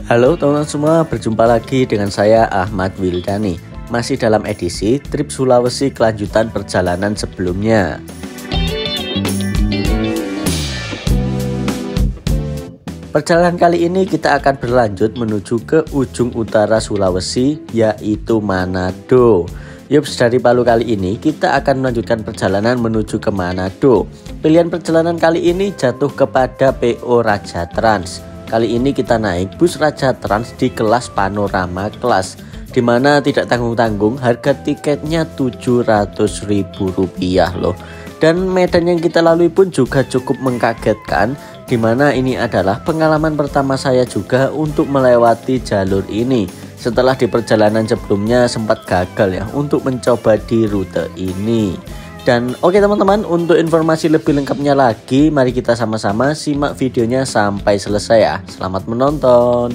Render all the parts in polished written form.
Halo teman-teman semua, berjumpa lagi dengan saya Ahmad Wildani. Masih dalam edisi Trip Sulawesi kelanjutan perjalanan sebelumnya. Perjalanan kali ini kita akan berlanjut menuju ke ujung utara Sulawesi, yaitu Manado. Yups, dari Palu kali ini kita akan melanjutkan perjalanan menuju ke Manado. Pilihan perjalanan kali ini jatuh kepada PO Raja Trans. Kali ini kita naik bus Raja Trans di kelas panorama kelas, dimana tidak tanggung-tanggung, harga tiketnya Rp700.000 loh. Dan medan yang kita lalui pun juga cukup mengkagetkan, dimana ini adalah pengalaman pertama saya juga untuk melewati jalur ini. Setelah di perjalanan sebelumnya sempat gagal ya untuk mencoba di rute ini. Dan oke teman-teman, untuk informasi lebih lengkapnya lagi, mari kita sama-sama simak videonya sampai selesai ya. Selamat menonton.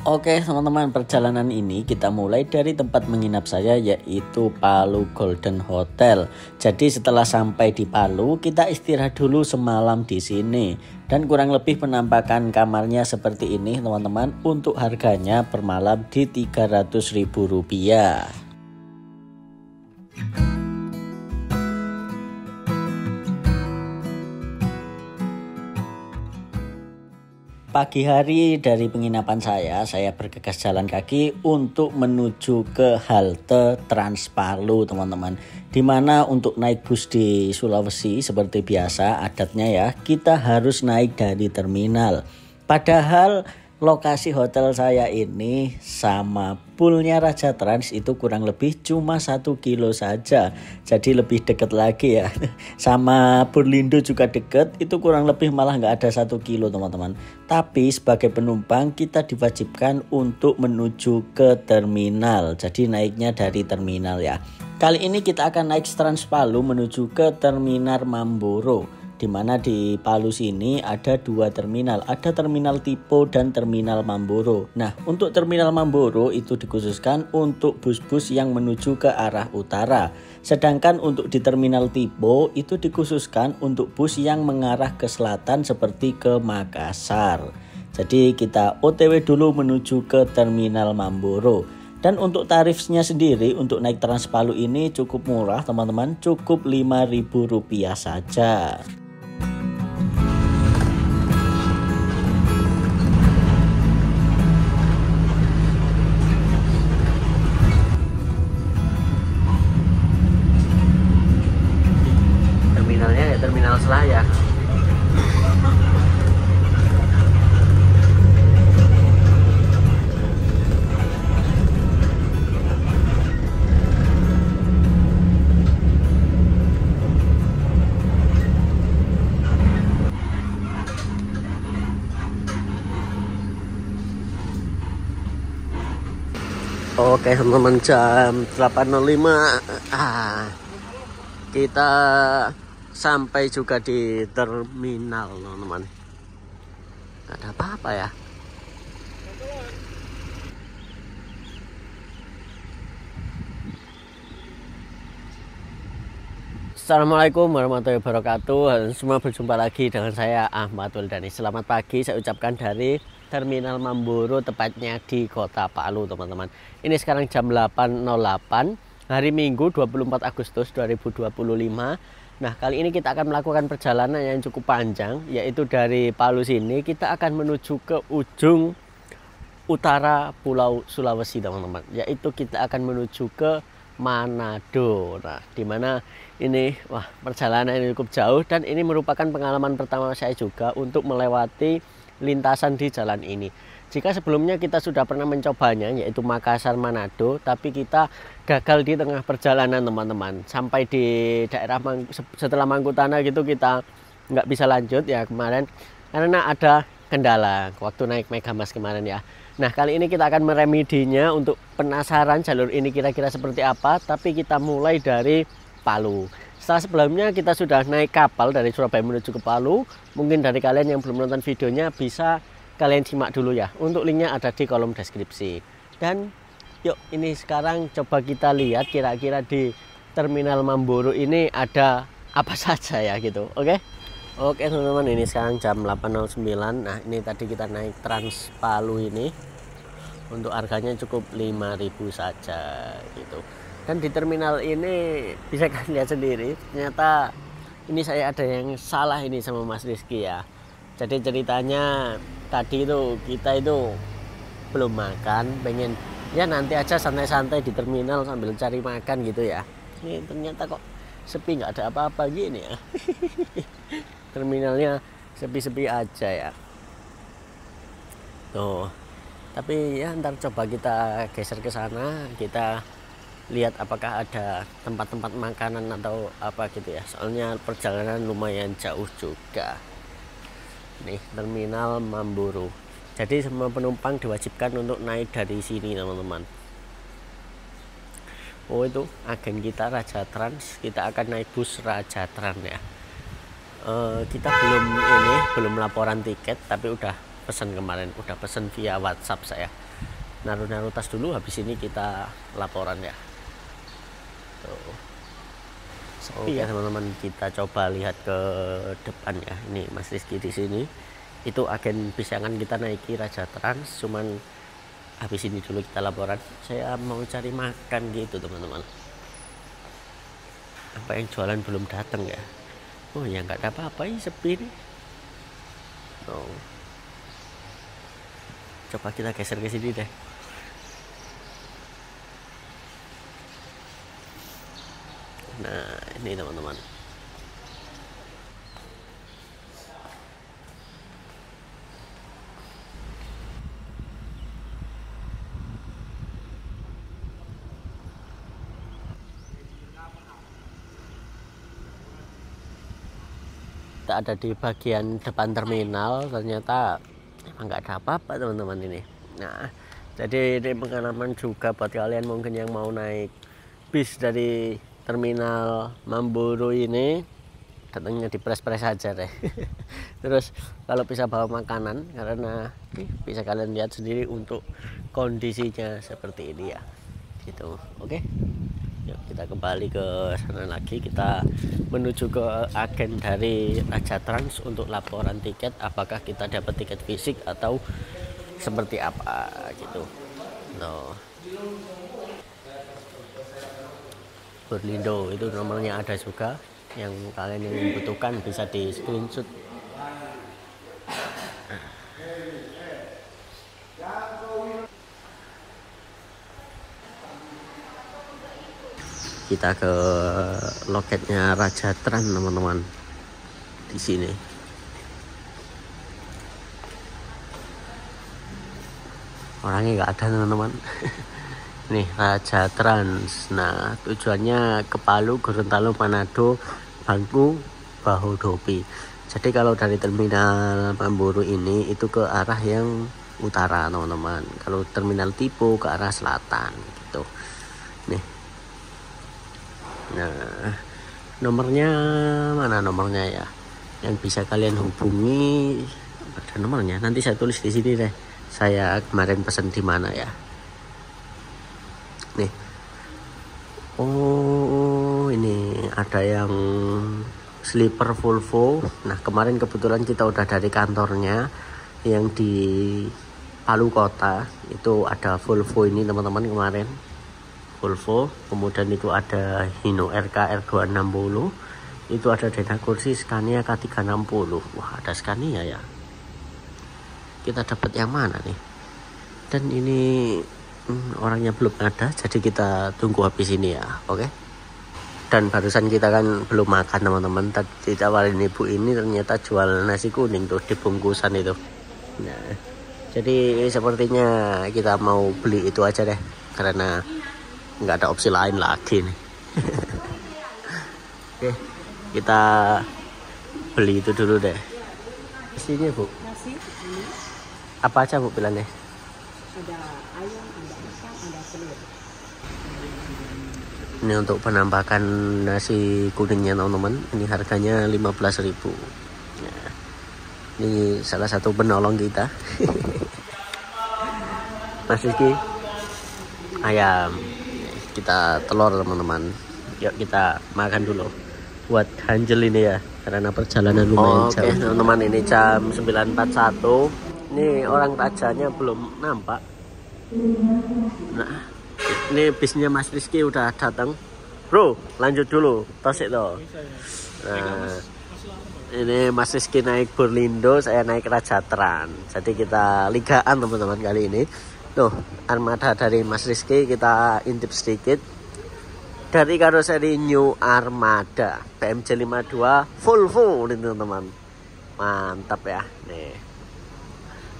Oke teman-teman, perjalanan ini kita mulai dari tempat menginap saya, yaitu Palu Golden Hotel. Jadi setelah sampai di Palu, kita istirahat dulu semalam di sini. Dan kurang lebih penampakan kamarnya seperti ini teman-teman. Untuk harganya per malam di Rp300.000. Pagi hari dari penginapan saya bergegas jalan kaki untuk menuju ke halte Trans Palu teman-teman. Dimana untuk naik bus di Sulawesi seperti biasa adatnya ya, kita harus naik dari terminal. Padahal lokasi hotel saya ini sama poolnya Raja Trans itu kurang lebih cuma 1 kilo saja. Jadi lebih dekat lagi ya. Sama Burlindo juga dekat, itu kurang lebih malah nggak ada 1 kilo teman-teman. Tapi sebagai penumpang kita diwajibkan untuk menuju ke terminal. Jadi naiknya dari terminal ya. Kali ini kita akan naik Trans Palu menuju ke Terminal Mamboro. Di mana di Palu sini ada 2 terminal, ada Terminal Tipo dan Terminal Mamboro. Nah, untuk Terminal Mamboro itu dikhususkan untuk bus-bus yang menuju ke arah utara. Sedangkan untuk di Terminal Tipo itu dikhususkan untuk bus yang mengarah ke selatan seperti ke Makassar. Jadi kita OTW dulu menuju ke Terminal Mamboro. Dan untuk tarifnya sendiri untuk naik Trans Palu ini cukup murah teman-teman, cukup Rp5.000 saja. Terminalnya ya Terminal Selayar. Oke teman-teman, jam 8.05 kita sampai juga di terminal teman-teman. Gak ada apa-apa ya. Assalamualaikum warahmatullahi wabarakatuh. Semua berjumpa lagi dengan saya Ahmad Wildani. Selamat pagi saya ucapkan dari Terminal Mamboro, tepatnya di Kota Palu teman-teman. Ini sekarang jam 8.08 hari Minggu 24 Agustus 2025. Nah, kali ini kita akan melakukan perjalanan yang cukup panjang, yaitu dari Palu sini kita akan menuju ke ujung utara Pulau Sulawesi teman-teman. Yaitu kita akan menuju ke Manado. Nah, dimana ini perjalanan ini cukup jauh dan ini merupakan pengalaman pertama saya juga untuk melewati lintasan di jalan ini. Jika sebelumnya kita sudah pernah mencobanya, yaitu Makassar Manado, tapi kita gagal di tengah perjalanan teman-teman. Sampai di daerah setelah Mangkutana gitu kita nggak bisa lanjut ya kemarin, karena ada kendala waktu naik Megamas kemarin ya. Nah kali ini kita akan meremedinya. Untuk penasaran jalur ini kira-kira seperti apa, tapi kita mulai dari Palu. Setelah sebelumnya kita sudah naik kapal dari Surabaya menuju ke Palu. Mungkin dari kalian yang belum nonton videonya bisa kalian simak dulu ya. Untuk linknya ada di kolom deskripsi. Dan yuk ini sekarang coba kita lihat kira-kira di Terminal Mamburu ini ada apa saja ya gitu. Oke teman-teman, ini sekarang jam 8.09. Nah ini tadi kita naik Trans Palu ini. Untuk harganya cukup 5.000 saja gitu. Dan di terminal ini bisa kalian lihat sendiri, ternyata ini saya ada yang salah ini sama Mas Rizky ya. Jadi ceritanya tadi itu kita itu belum makan, pengen ya nanti aja santai-santai di terminal sambil cari makan gitu ya. Ini ternyata kok sepi, nggak ada apa-apa gini ya. Terminalnya sepi-sepi aja ya. Tuh. Tapi ya ntar coba kita geser ke sana, kita lihat apakah ada tempat-tempat makanan atau apa gitu ya. Soalnya perjalanan lumayan jauh juga. Nih Terminal Mamburu. Jadi semua penumpang diwajibkan untuk naik dari sini teman-teman. Oh itu agen kita Raja Trans, kita akan naik bus Raja Trans ya. Kita belum laporan tiket, tapi udah pesan kemarin, udah pesan via WhatsApp saya. Naruh tas dulu, habis ini kita laporan ya. Sepi ya teman-teman, kita coba lihat ke depan ya. Ini Mas Rizky di sini. Itu agen pisangan kita naiki Raja Trans, cuman habis ini dulu kita laporan. Saya mau cari makan gitu teman-teman. Apa yang jualan belum datang ya? Oh ya nggak ada apa-apa, ini sepi nih. Oh. Coba kita geser ke sini deh. Nah ini teman-teman. Kita ada di bagian depan terminal, ternyata emang nggak ada apa-apa teman-teman ini. Nah jadi ini pengalaman juga buat kalian mungkin yang mau naik bis dari Terminal Mamburu ini, datangnya di press aja deh. Terus kalau bisa bawa makanan, karena bisa kalian lihat sendiri untuk kondisinya seperti ini ya gitu. Oke, yuk kita kembali ke sana lagi, kita menuju ke agen dari Raja Trans untuk laporan tiket, apakah kita dapat tiket fisik atau seperti apa gitu. Berlindo itu nomornya ada juga, yang kalian yang membutuhkan bisa di screenshot. Kita ke loketnya Raja Trans teman-teman di sini. Orangnya nggak ada teman-teman. Nih Raja Trans. Nah tujuannya ke Palu, Gorontalo, Manado, Bangku, Bahodopi. Jadi kalau dari Terminal Mamburu ini itu ke arah yang utara teman-teman. Kalau Terminal Tipo ke arah selatan gitu. Nih. Nah nomornya mana nomornya ya? Yang bisa kalian hubungi, ada nomornya. Nanti saya tulis di sini deh. Saya kemarin pesan di mana ya? Nih. Oh ini ada yang sleeper Volvo. Nah kemarin kebetulan kita udah dari kantornya yang di Palu Kota, itu ada Volvo ini teman-teman kemarin. Volvo, kemudian itu ada Hino RK R260, itu ada Dena Kursi Scania K360. Wah ada Scania ya. Kita dapat yang mana nih? Dan ini orangnya belum ada, jadi kita tunggu habis ini ya. Oke. Dan barusan kita kan belum makan teman-teman. Tadi ditawarin ibu ini, ternyata jual nasi kuning tuh di bungkusan itu. Nah, jadi sepertinya kita mau beli itu aja deh, karena nggak ada opsi lain lagi nih. Oke, kita beli itu dulu deh. Isinya Bu? Nasi, Apa aja Bu pilihannya? ada ayam, ada ikan, ada telur. Ini untuk penampakan nasi kuningnya teman-teman. Ini harganya 15.000. Nah, ini salah satu penolong kita. Mas Rizky, ayam. Kita telur teman-teman. Yuk kita makan dulu. Buat ganjel ini ya, karena perjalanan lumayan jauh. Oke teman-teman, ini jam 9.41. Ini orang tajanya belum nampak. Nah, ini bisnya Mas Rizky udah datang. Bro, lanjut dulu. Tosik toh. Nah, ini Mas Rizky naik Burlindo, saya naik Raja Trans. Jadi kita ligaan teman-teman kali ini. Tuh, armada dari Mas Rizky kita intip sedikit. Dari karoseri New Armada PMJ 52 Volvo nih teman-teman. Mantap ya. Nih,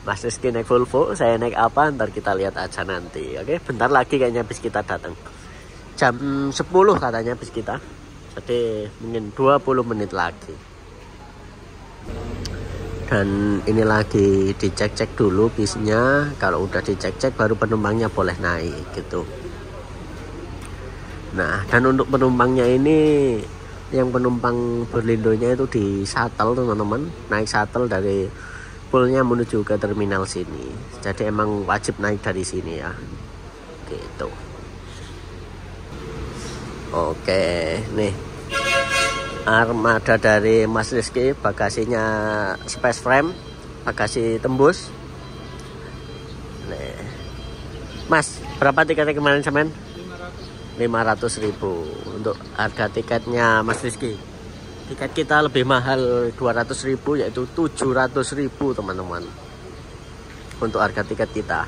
Mas Rizky naik Volvo, saya naik apa ntar kita lihat aja nanti. Oke, bentar lagi kayaknya bis kita datang. Jam 10 katanya bis kita. Jadi mungkin 20 menit lagi. Dan ini lagi dicek-cek dulu bisnya. Kalau udah dicek-cek baru penumpangnya boleh naik gitu. Nah, dan untuk penumpangnya ini, yang penumpang Burlindonya itu di shuttle teman-teman. Naik shuttle dari poolnya menuju ke terminal sini. Jadi emang wajib naik dari sini ya. Gitu. Oke, nih armada dari Mas Rizky, bagasinya space frame, bagasi tembus. Nih. Mas, berapa tiketnya kemarin semen? 500.000 untuk harga tiketnya Mas Rizky. Tiket kita lebih mahal 200.000, yaitu 700.000 teman-teman untuk harga tiket kita.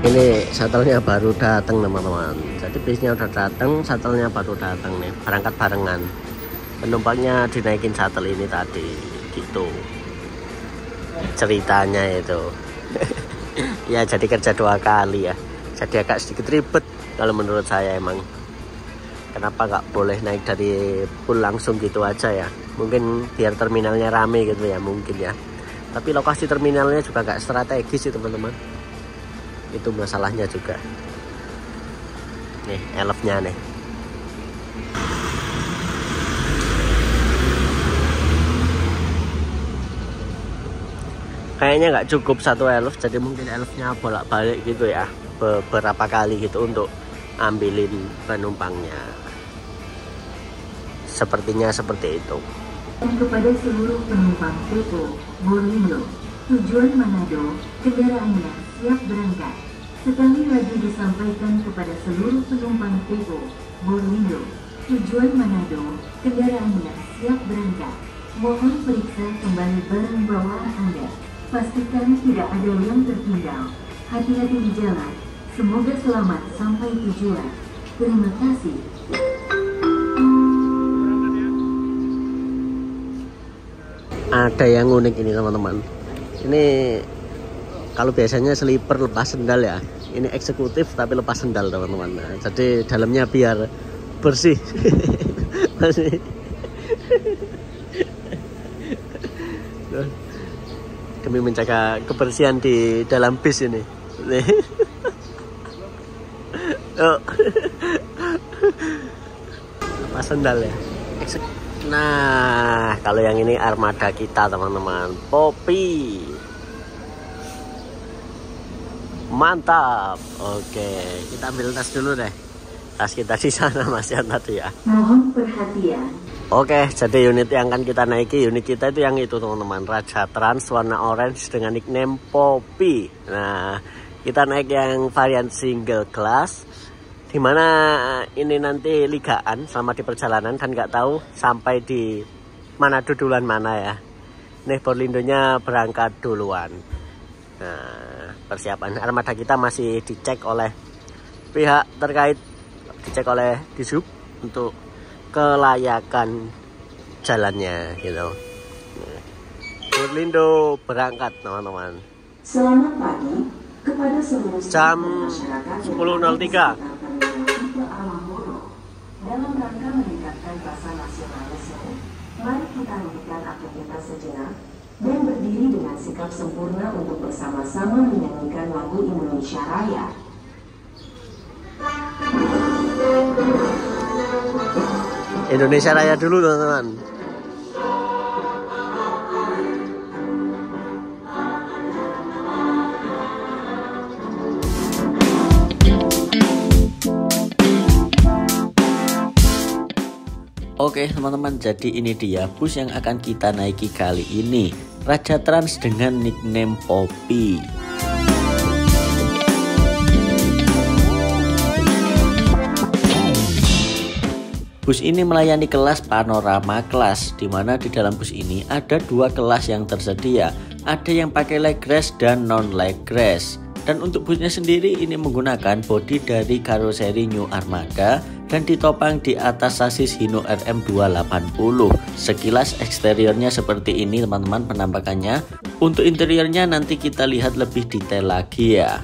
Ini shuttle-nya baru datang teman-teman. Jadi bisnya udah datang, shuttle-nya baru datang nih, berangkat barengan. Penumpangnya dinaikin shuttle ini tadi, gitu ceritanya itu. Ya jadi kerja 2 kali ya. Jadi agak sedikit ribet kalau menurut saya emang. Kenapa nggak boleh naik dari pool langsung gitu aja ya? Mungkin biar terminalnya rame gitu ya, mungkin ya. Tapi lokasi terminalnya juga nggak strategis sih teman-teman. Itu masalahnya juga. Nih elfnya nih. Kayaknya nggak cukup 1 elf, jadi mungkin elfnya bolak-balik gitu ya, beberapa kali gitu untuk ambilin penumpangnya. Sepertinya seperti itu. Kepada seluruh penumpang Tepo, Burlindo, tujuan Manado, kendaraannya siap berangkat. Sekali lagi disampaikan kepada seluruh penumpang Tepo, Burlindo, tujuan Manado, kendaraannya siap berangkat. Mohon periksa kembali barang bawaan Anda. Pastikan tidak ada yang tertinggal. Hati-hati di jalan. Semoga selamat sampai tujuan. Terima kasih. Ada yang unik ini teman-teman. Ini kalau biasanya sleeper lepas sendal ya, ini eksekutif tapi lepas sendal teman-teman. Nah, jadi dalamnya biar bersih. Masih. Demi menjaga kebersihan di dalam bis ini. Lepas sendal ya. Nah, kalau yang ini armada kita teman-teman, Poppy. Mantap. Oke, kita ambil tas dulu deh. Tas kita di sana masih tadi ya. Mohon perhatian. Oke, jadi unit yang akan kita naiki, unit kita itu yang itu teman-teman, Raja Trans warna orange dengan nickname Poppy. Nah, kita naik yang varian single class, dimana ini nanti ligaan selama di perjalanan dan nggak tahu sampai di Manado duluan mana ya. Nih Borlindonya berangkat duluan. Nah, persiapan armada kita masih dicek oleh pihak terkait, dicek oleh Dishub untuk kelayakan jalannya gitu. Borlindo berangkat teman-teman. Selamat pagi kepada seluruh Jam masyarakat 10.03. Dalam rangka meningkatkan rasa nasionalisme, mari kita hentikan aktivitas sejenak dan berdiri dengan sikap sempurna untuk bersama-sama menyanyikan lagu Indonesia Raya. Indonesia Raya dulu teman-teman. Oke teman-teman, jadi ini dia bus yang akan kita naiki kali ini, Raja Trans dengan nickname Poppy. Bus ini melayani kelas panorama kelas, di mana di dalam bus ini ada 2 kelas yang tersedia, ada yang pakai leg rest dan non leg rest. Dan untuk busnya sendiri ini menggunakan bodi dari karoseri New Armada dan ditopang di atas sasis Hino RM280. Sekilas eksteriornya seperti ini teman-teman penampakannya. Untuk interiornya nanti kita lihat lebih detail lagi ya.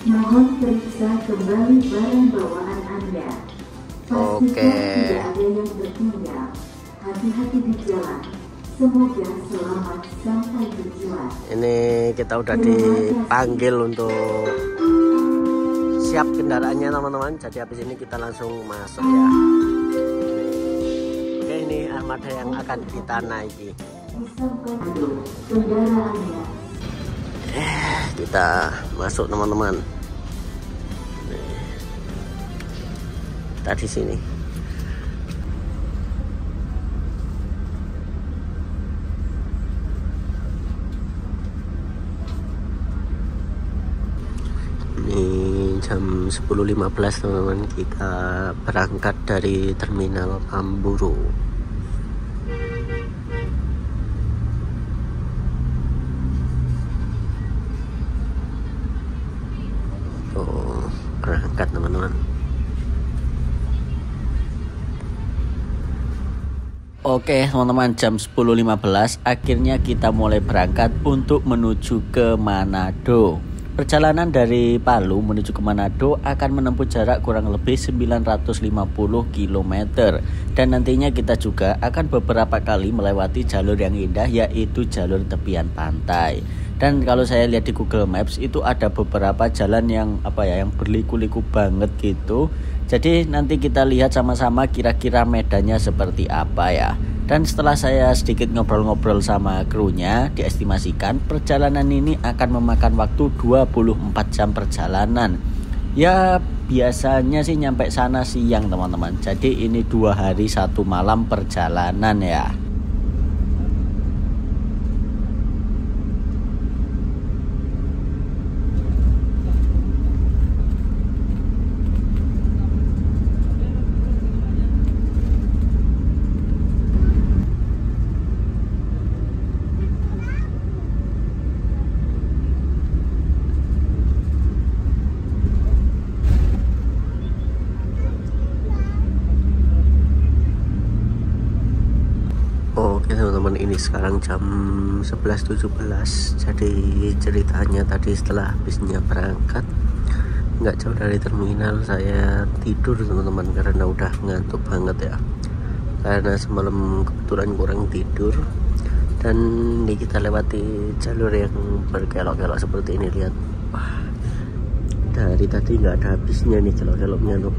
Mohon periksa kembali barang bawaan Anda. Pastikan tidak ada yang tertinggal. Hati-hati di jalan. Semoga selamat sampai tujuan. Ini kita udah dipanggil untuk siap kendaraannya teman-teman. Jadi habis ini kita langsung masuk ya. Oke, ini armada yang akan kita naiki. Kita masuk teman-teman. Kita di sini. Ini jam 10.15 teman-teman. Kita berangkat dari terminal Amburu. Berangkat teman-teman. Oke teman-teman, jam 10.15 akhirnya kita mulai berangkat untuk menuju ke Manado. Perjalanan dari Palu menuju ke Manado akan menempuh jarak kurang lebih 950 km. Dan nantinya kita juga akan beberapa kali melewati jalur yang indah, yaitu jalur tepian pantai. Dan kalau saya lihat di Google Maps itu ada beberapa jalan yang yang berliku-liku banget gitu. Jadi nanti kita lihat sama-sama kira-kira medannya seperti apa ya. Dan setelah saya sedikit ngobrol-ngobrol sama krunya, diestimasikan perjalanan ini akan memakan waktu 24 jam perjalanan. Ya biasanya sih nyampe sana siang teman-teman. Jadi ini 2 hari 1 malam perjalanan ya. Oke teman-teman, ini sekarang jam 11.17. Jadi ceritanya tadi setelah bisnya berangkat, nggak jauh dari terminal saya tidur teman-teman, karena udah ngantuk banget ya. Karena semalam kebetulan kurang tidur. Dan ini kita lewati jalur yang berkelok-kelok seperti ini, lihat. Wah, dari tadi nggak ada habisnya nih kelok-keloknya tuh.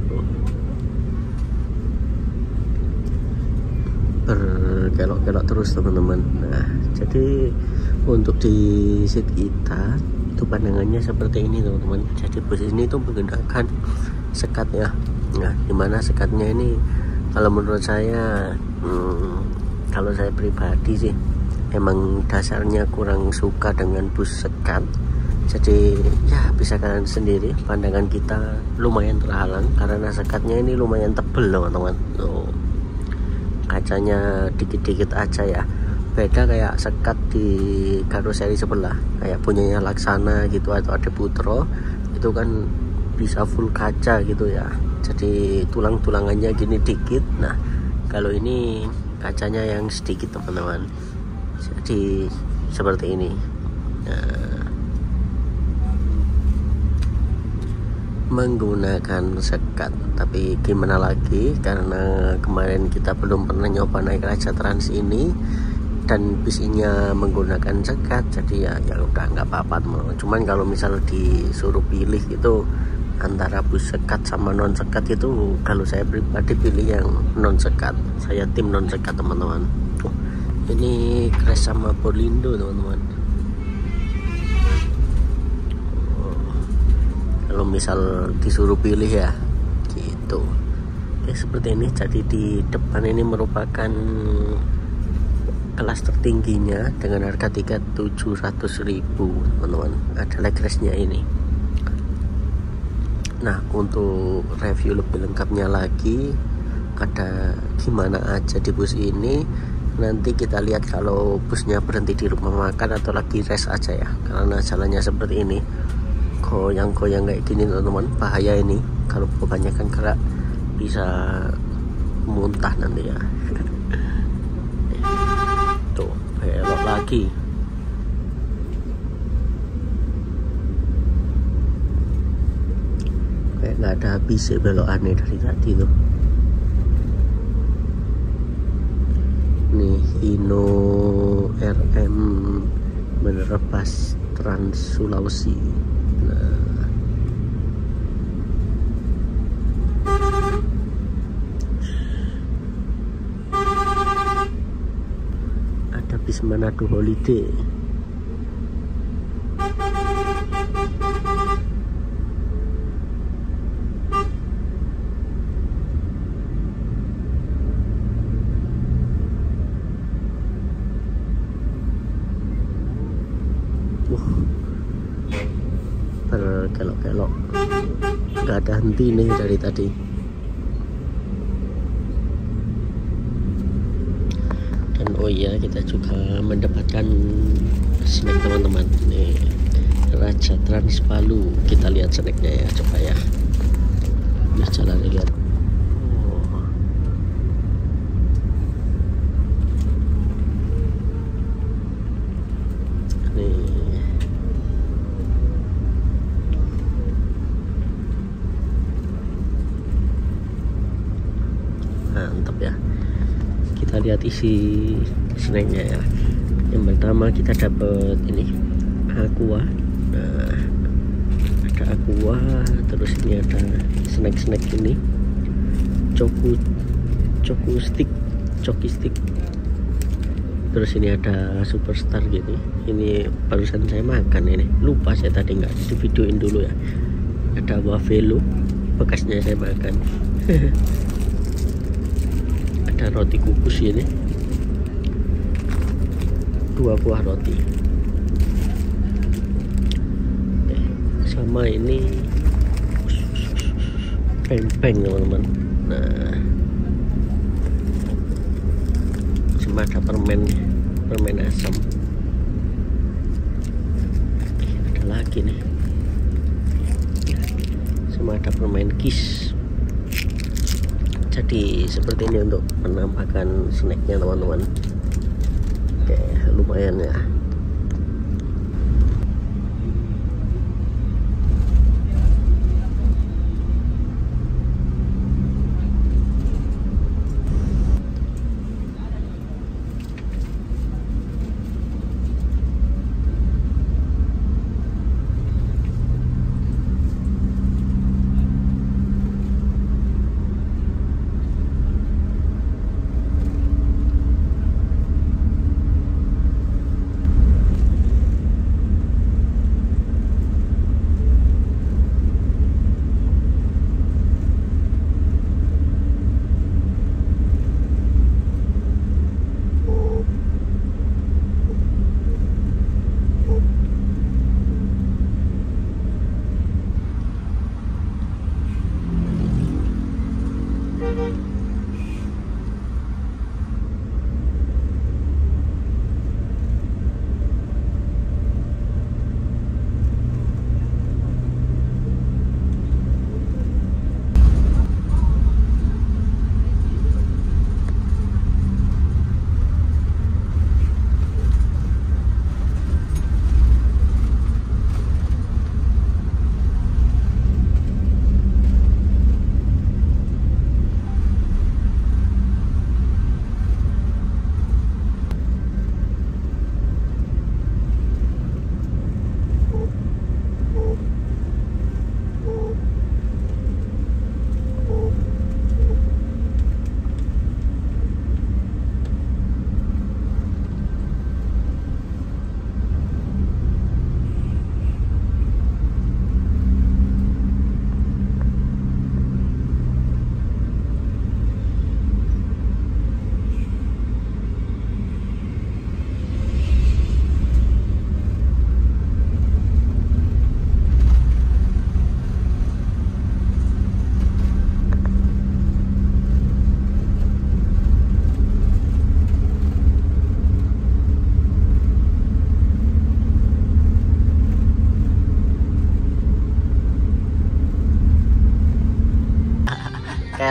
kelok-kelok terus teman-teman. Nah, jadi untuk di seat kita itu pandangannya seperti ini teman-teman. Jadi bus ini tuh menggunakan sekat ya. Nah, dimana sekatnya ini kalau menurut saya kalau saya pribadi sih emang dasarnya kurang suka dengan bus sekat. Jadi ya bisa kalian sendiri, pandangan kita lumayan terhalang karena sekatnya ini lumayan tebel teman-teman. Kacanya dikit-dikit aja ya, beda kayak sekat di karoseri sebelah kayak punyanya Laksana gitu atau Ade Putro, itu kan bisa full kaca gitu ya. Jadi tulang-tulangannya gini dikit. Nah kalau ini kacanya yang sedikit teman-teman, jadi seperti ini. Nah, menggunakan sekat, tapi gimana lagi karena kemarin kita belum pernah nyoba naik Raja Trans ini dan bisinya menggunakan sekat, jadi ya udah nggak apa-apa teman. Cuman kalau misal disuruh pilih itu antara bus sekat sama non sekat, itu kalau saya pribadi pilih yang non sekat. Saya tim non sekat teman-teman. Ini crash sama Polindo teman-teman. Kalau misal disuruh pilih ya gitu. Oke, seperti ini. Jadi di depan ini merupakan kelas tertingginya dengan harga tiket 700.000 teman-teman. Ada leg race-nya ini. Nah, untuk review lebih lengkapnya lagi ada gimana aja di bus ini, nanti kita lihat kalau busnya berhenti di rumah makan atau lagi rest aja ya, karena jalannya seperti ini, goyang-goyang kayak gini teman-teman, bahaya ini kalau kebanyakan gerak bisa muntah nanti ya. Tuh belok lagi. Kayak nggak ada habis belokannya dari tadi tuh. Nih Hino RM menerabas Trans Sulawesi. Nah, ada bis Manado Holiday. Berkelok-kelok, nggak ada henti nih dari tadi. Dan oh iya, kita juga mendapatkan snack teman-teman. Nih Raja Trans Palu, kita lihat snacknya ya, coba ya. Nah, jalan lihat. Mantap ya. Kita lihat isi snacknya ya. Yang pertama kita dapat ini aqua. Nah, ada aqua, terus ini ada snack ini choco stick. Terus ini ada superstar gini. Ini barusan saya makan ini. Lupa saya tadi nggak di videoin dulu ya. Ada wafelo, bekasnya saya makan. Ada roti kukus ini, 2 buah roti. Sama ini pempeng teman-teman. Nah, sama ada permen asam. Ada lagi nih, sama ada permen kis. Jadi seperti ini untuk penampakan snacknya teman-teman. Oke, lumayan ya.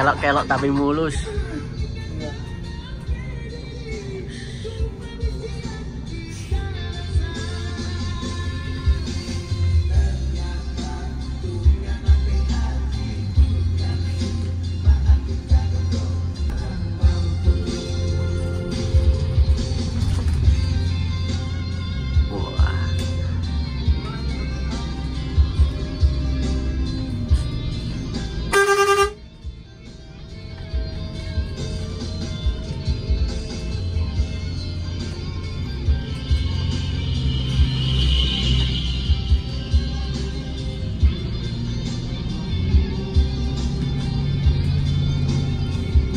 Kelok-kelok tapi mulus.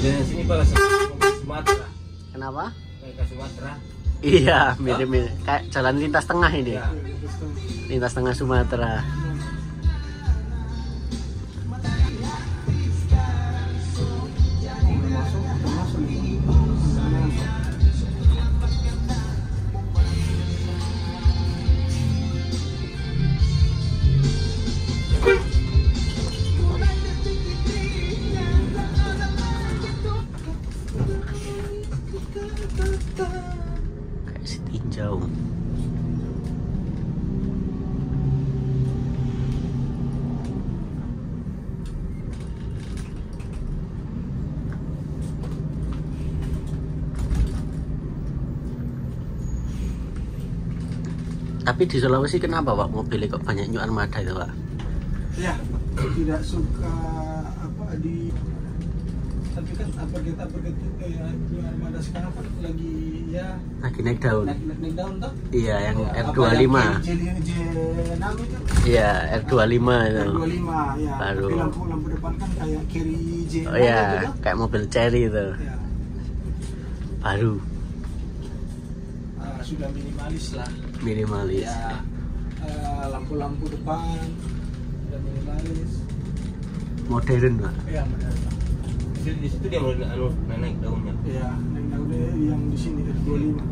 Dari sini Pak Sumatera. Kenapa? Ke Sumatera. Iya, mirip-mirip kayak jalan lintas tengah ini. Ya. Lintas tengah Sumatera. Kayak si tinjau. Tapi di Sulawesi kenapa Pak mobilnya kok banyak New Armada itu Pak? Ya, tidak suka apa di, tapi kan apa kita New Armada sekarang kan lagi ya Lagi naik daun. naik daun tuh. Iya, yang Ya, R25. apa yang J6 itu. Iya, R25 itu. R25 ya. Baru. Tapi lampu depan kan kayak kiri J6 Oh iya, gitu. kayak mobil Cherry itu. Ya. Baru, Sudah minimalis lah. minimalis. Ya, lampu-lampu depan sudah minimalis. Modern Pak. Ya, benar. Di situ dia mau naik daunnya. Ya, naik daunnya yang di sini R25.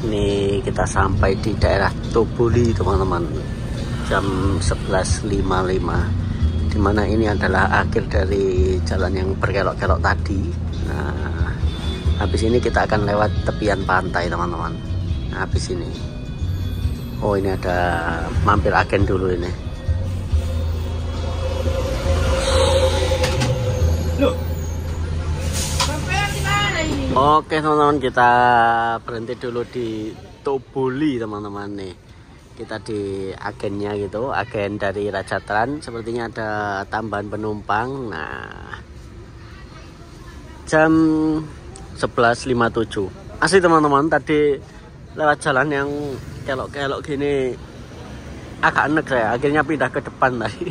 Ini kita sampai di daerah Toboli teman-teman, jam 11.55, dimana ini adalah akhir dari jalan yang berkelok-kelok tadi. Nah, habis ini kita akan lewat tepian pantai teman-teman. Nah, habis ini, oh ini ada mampir agen dulu ini. Oke teman-teman, kita berhenti dulu di Toboli teman-teman nih. Kita di agennya gitu, agen dari Raja Trans. Sepertinya ada tambahan penumpang. Nah, jam 11.57. Asli teman-teman, tadi lewat jalan yang kelok-kelok gini agak enek saya. Akhirnya pindah ke depan tadi.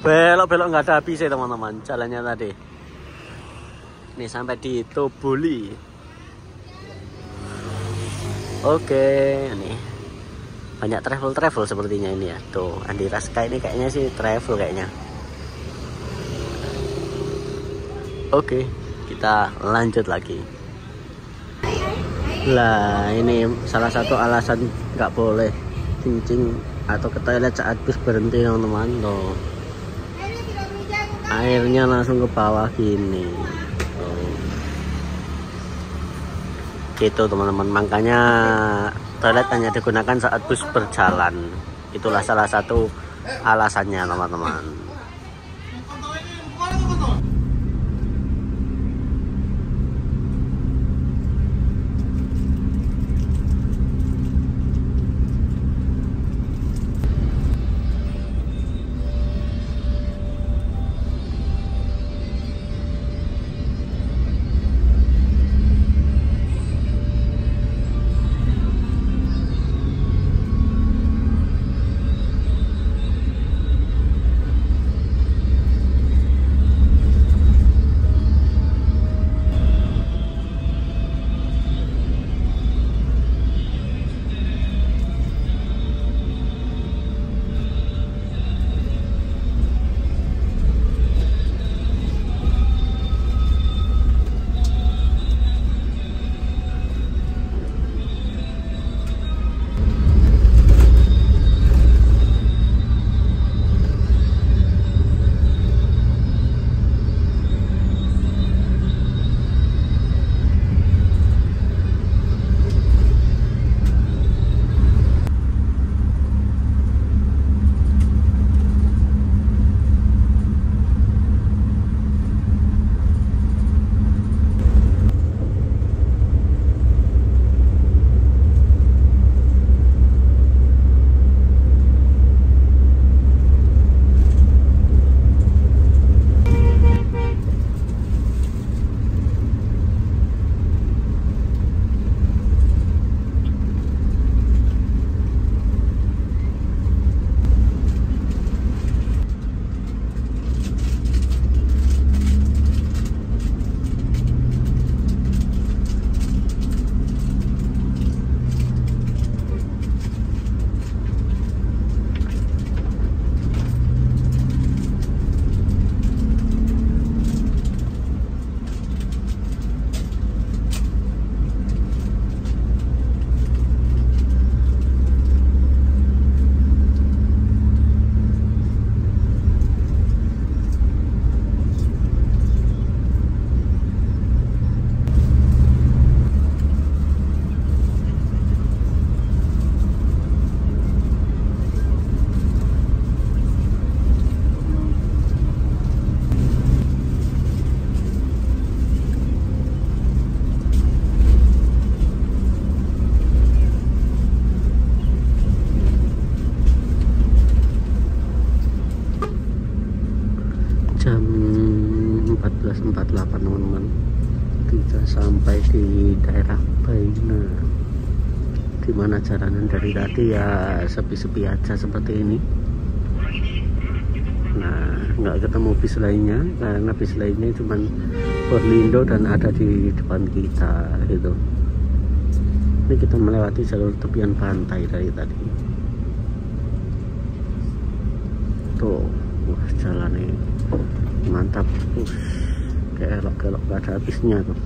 Belok-belok nggak ada habisnya teman-teman jalannya tadi. Nih sampai di Toboli. Oke, nih Banyak travel sepertinya ini ya. Tuh Andi Raska ini kayaknya sih travel kayaknya. Oke, kita lanjut lagi. Lah ini salah satu alasan nggak boleh kencing atau ke toilet saat bus berhenti teman-teman. Tuh airnya langsung ke bawah gini. Tuh. Gitu teman-teman, makanya toilet hanya digunakan saat bus berjalan. Itulah salah satu alasannya teman-teman. Jam 14.48 teman-teman, kita sampai di daerah Baina, dimana jalanan dari tadi ya sepi-sepi aja seperti ini. Nah, nggak ketemu bis lainnya karena bis lainnya cuman Berlindo dan ada di depan kita gitu. Ini kita melewati jalur tepian pantai dari tadi. Tuh, wah jalannya mantap, kelok-kelok gak ada habisnya tuh.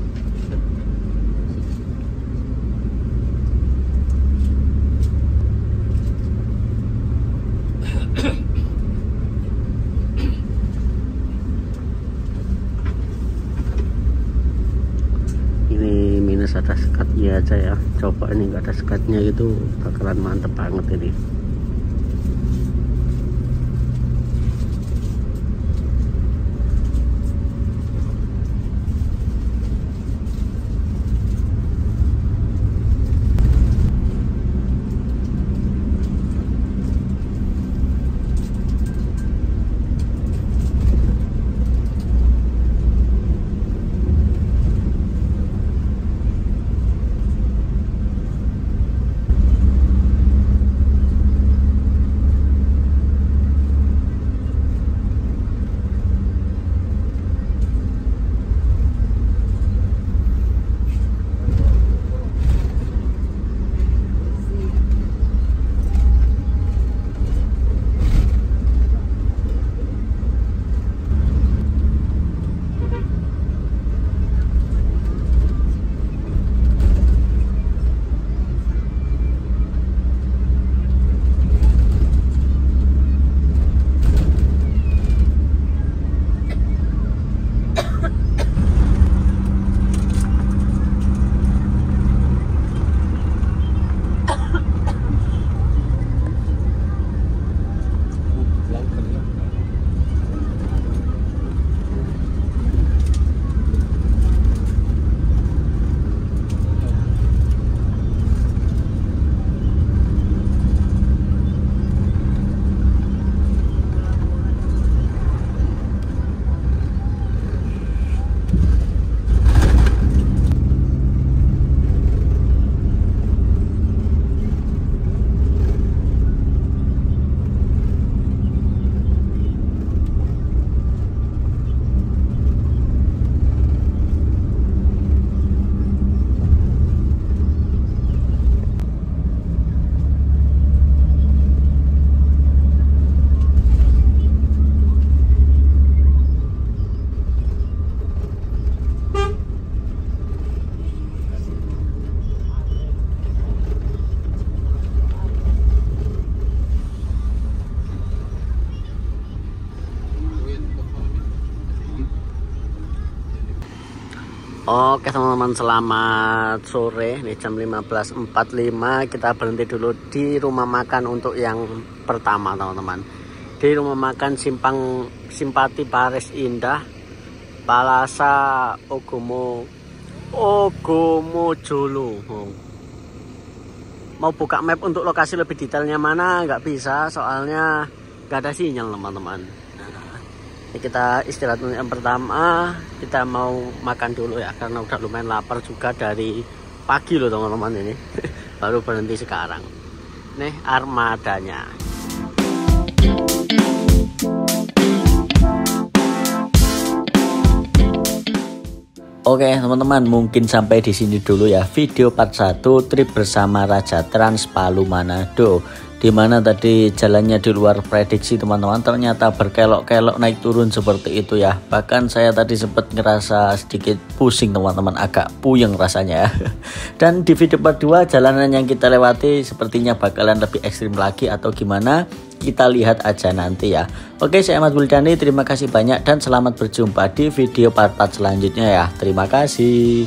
Ini minus ada sekatnya aja ya, coba ini nggak ada sekatnya gitu bakalan mantep banget ini. Oke teman-teman, selamat sore. Ini jam 15.45. Kita berhenti dulu di rumah makan untuk yang pertama teman-teman. Di rumah makan Simpati Paris Indah, Palasa Ogomo Jolo. Mau buka map untuk lokasi lebih detailnya mana nggak bisa, soalnya nggak ada sinyal teman-teman. Kita istirahat untuk yang pertama. Kita mau makan dulu ya, karena udah lumayan lapar juga dari pagi loh teman-teman ini. Baru berhenti sekarang. Nih armadanya. Oke teman-teman, mungkin sampai di sini dulu ya video part 1 trip bersama Raja Trans Palu Manado, dimana tadi jalannya di luar prediksi teman-teman, ternyata berkelok-kelok naik turun seperti itu ya. Bahkan saya tadi sempat ngerasa sedikit pusing teman-teman, agak puyeng rasanya ya. Dan di video part 2 jalanan yang kita lewati sepertinya bakalan lebih ekstrim lagi atau gimana, kita lihat aja nanti ya. Oke, saya Ahmad Wuldani, terima kasih banyak dan selamat berjumpa di video part-part selanjutnya ya. Terima kasih.